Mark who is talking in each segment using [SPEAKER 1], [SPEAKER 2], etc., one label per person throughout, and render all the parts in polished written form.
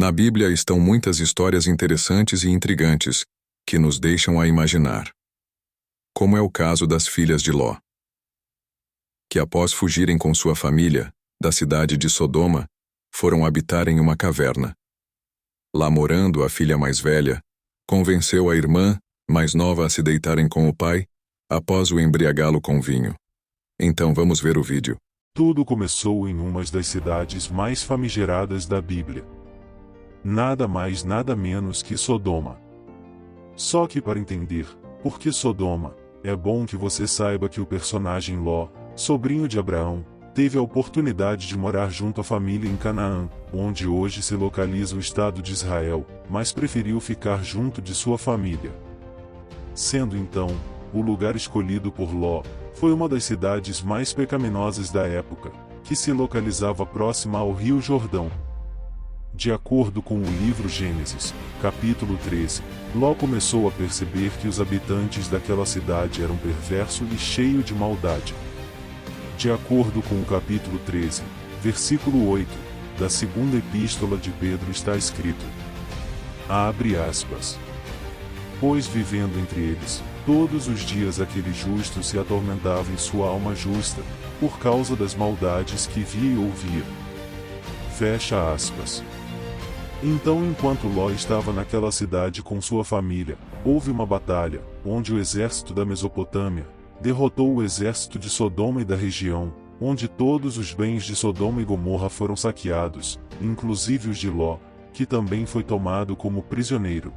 [SPEAKER 1] Na Bíblia estão muitas histórias interessantes e intrigantes, que nos deixam a imaginar. Como é o caso das filhas de Ló, que após fugirem com sua família, da cidade de Sodoma, foram habitar em uma caverna. Lá morando, a filha mais velha convenceu a irmã mais nova a se deitarem com o pai, após o embriagá-lo com vinho. Então vamos ver o vídeo.
[SPEAKER 2] Tudo começou em uma das cidades mais famigeradas da Bíblia. Nada mais nada menos que Sodoma. Só que para entender por que Sodoma, é bom que você saiba que o personagem Ló, sobrinho de Abraão, teve a oportunidade de morar junto à família em Canaã, onde hoje se localiza o Estado de Israel, mas preferiu ficar junto de sua família. Sendo então, o lugar escolhido por Ló, foi uma das cidades mais pecaminosas da época, que se localizava próxima ao Rio Jordão. De acordo com o livro Gênesis, capítulo 13, Ló começou a perceber que os habitantes daquela cidade eram perversos e cheios de maldade. De acordo com o capítulo 13, versículo 8, da segunda epístola de Pedro está escrito: abre aspas. Pois vivendo entre eles, todos os dias aquele justo se atormentava em sua alma justa, por causa das maldades que via e ouvia. Fecha aspas. Então, enquanto Ló estava naquela cidade com sua família, houve uma batalha, onde o exército da Mesopotâmia derrotou o exército de Sodoma e da região, onde todos os bens de Sodoma e Gomorra foram saqueados, inclusive os de Ló, que também foi tomado como prisioneiro.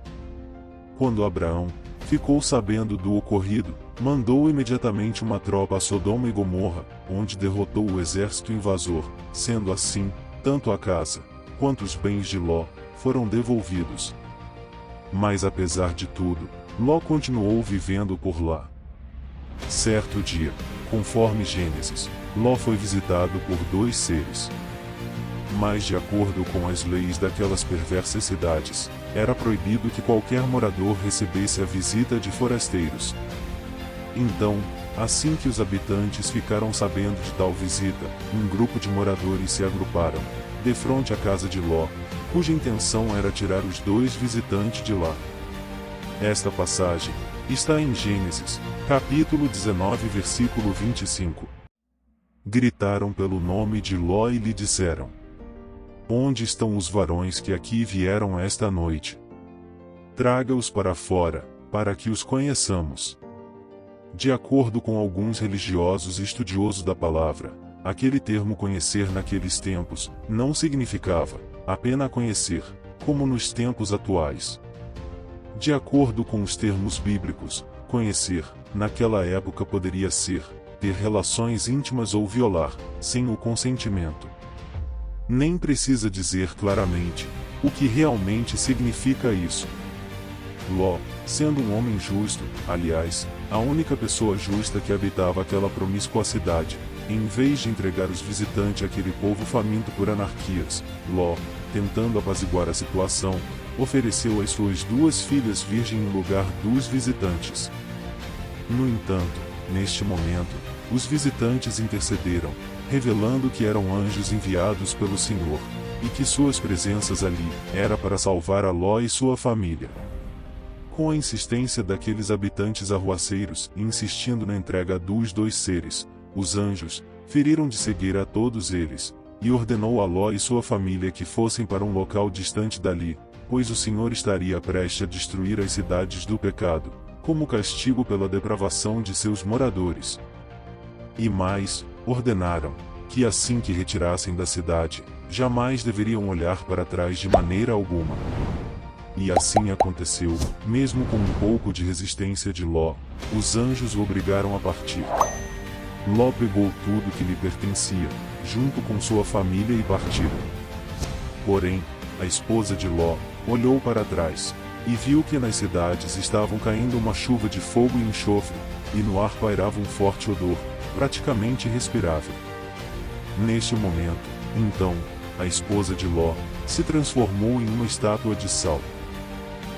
[SPEAKER 2] Quando Abraão ficou sabendo do ocorrido, mandou imediatamente uma tropa a Sodoma e Gomorra, onde derrotou o exército invasor, sendo assim, tanto a casa, quanto os bens de Ló, foram devolvidos. Mas apesar de tudo, Ló continuou vivendo por lá. Certo dia, conforme Gênesis, Ló foi visitado por dois seres. Mas de acordo com as leis daquelas perversas cidades, era proibido que qualquer morador recebesse a visita de forasteiros. Então, assim que os habitantes ficaram sabendo de tal visita, um grupo de moradores se agruparam, defronte à casa de Ló, cuja intenção era tirar os dois visitantes de lá. Esta passagem está em Gênesis, capítulo 19, versículo 25. Gritaram pelo nome de Ló e lhe disseram: onde estão os varões que aqui vieram esta noite? Traga-os para fora, para que os conheçamos. De acordo com alguns religiosos e estudiosos da palavra, aquele termo conhecer naqueles tempos, não significava apenas conhecer, como nos tempos atuais. De acordo com os termos bíblicos, conhecer, naquela época poderia ser, ter relações íntimas ou violar, sem o consentimento. Nem precisa dizer claramente o que realmente significa isso. Ló, sendo um homem justo, aliás, a única pessoa justa que habitava aquela promíscua cidade, em vez de entregar os visitantes àquele povo faminto por anarquias, Ló, tentando apaziguar a situação, ofereceu as suas duas filhas virgens em lugar dos visitantes. No entanto, neste momento, os visitantes intercederam, revelando que eram anjos enviados pelo Senhor, e que suas presenças ali era para salvar a Ló e sua família. Com a insistência daqueles habitantes arruaceiros, insistindo na entrega dos dois seres, os anjos feriram de cegueira a todos eles, e ordenou a Ló e sua família que fossem para um local distante dali, pois o Senhor estaria prestes a destruir as cidades do pecado, como castigo pela depravação de seus moradores. E mais, ordenaram que assim que retirassem da cidade, jamais deveriam olhar para trás de maneira alguma. E assim aconteceu, mesmo com um pouco de resistência de Ló, os anjos o obrigaram a partir. Ló pegou tudo que lhe pertencia, junto com sua família e partiram. Porém, a esposa de Ló olhou para trás, e viu que nas cidades estavam caindo uma chuva de fogo e enxofre, e no ar pairava um forte odor, praticamente irrespirável. Neste momento, então, a esposa de Ló se transformou em uma estátua de sal.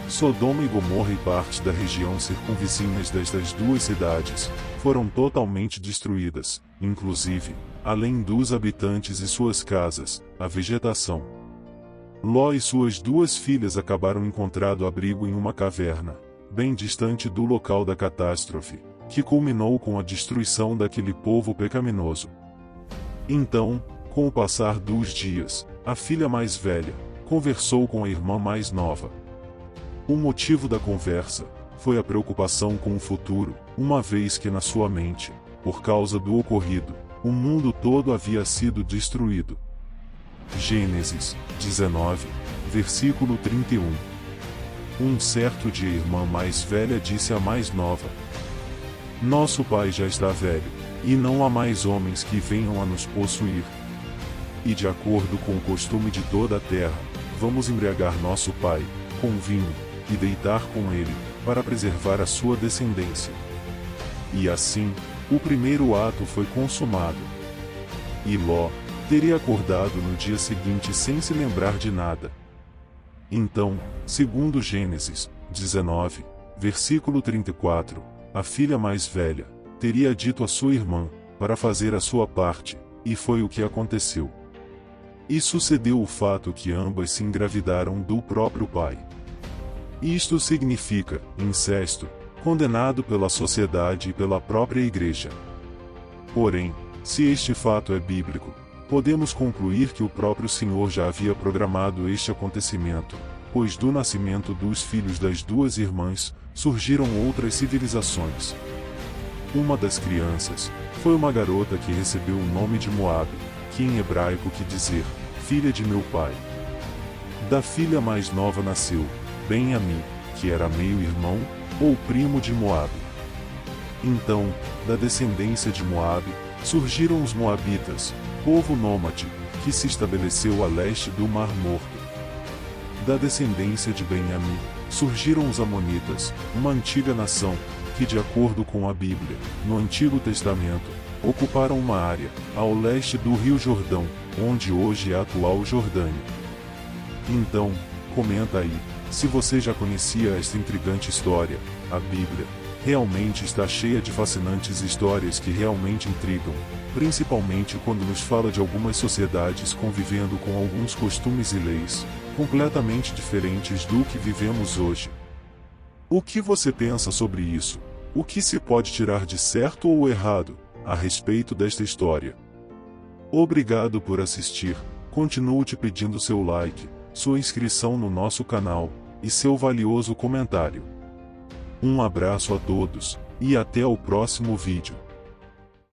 [SPEAKER 2] Sodoma e Gomorra e parte da região circunvizinhas destas duas cidades foram totalmente destruídas, inclusive, além dos habitantes e suas casas, a vegetação. Ló e suas duas filhas acabaram encontrando abrigo em uma caverna, bem distante do local da catástrofe, que culminou com a destruição daquele povo pecaminoso. Então, com o passar dos dias, a filha mais velha conversou com a irmã mais nova. O motivo da conversa foi a preocupação com o futuro, uma vez que na sua mente, por causa do ocorrido, o mundo todo havia sido destruído. Gênesis 19, versículo 31. Um certo dia a irmã mais velha disse à mais nova: Nosso pai já está velho, e não há mais homens que venham a nos possuir. E de acordo com o costume de toda a terra, vamos embriagar nosso pai com vinho, e deitar com ele, para preservar a sua descendência. E assim, o primeiro ato foi consumado. E Ló teria acordado no dia seguinte sem se lembrar de nada. Então, segundo Gênesis 19, versículo 34, a filha mais velha teria dito à sua irmã para fazer a sua parte, e foi o que aconteceu. E sucedeu o fato que ambas se engravidaram do próprio pai. Isto significa incesto, condenado pela sociedade e pela própria igreja. Porém, se este fato é bíblico, podemos concluir que o próprio Senhor já havia programado este acontecimento, pois do nascimento dos filhos das duas irmãs, surgiram outras civilizações. Uma das crianças foi uma garota que recebeu o nome de Moabe, que em hebraico quer dizer, filha de meu pai. Da filha mais nova nasceu Ben-Ammi, que era meio-irmão, ou primo de Moabe. Então, da descendência de Moabe, surgiram os Moabitas, povo nômade, que se estabeleceu a leste do Mar Morto. Da descendência de Ben-Ammi, surgiram os Amonitas, uma antiga nação, que de acordo com a Bíblia, no Antigo Testamento, ocuparam uma área, ao leste do rio Jordão, onde hoje é a atual Jordânia. Então, comenta aí, se você já conhecia esta intrigante história, a Bíblia realmente está cheia de fascinantes histórias que realmente intrigam, principalmente quando nos fala de algumas sociedades convivendo com alguns costumes e leis, completamente diferentes do que vivemos hoje. O que você pensa sobre isso? O que se pode tirar de certo ou errado a respeito desta história? Obrigado por assistir, continuo te pedindo seu like, sua inscrição no nosso canal, e seu valioso comentário. Um abraço a todos, e até o próximo vídeo.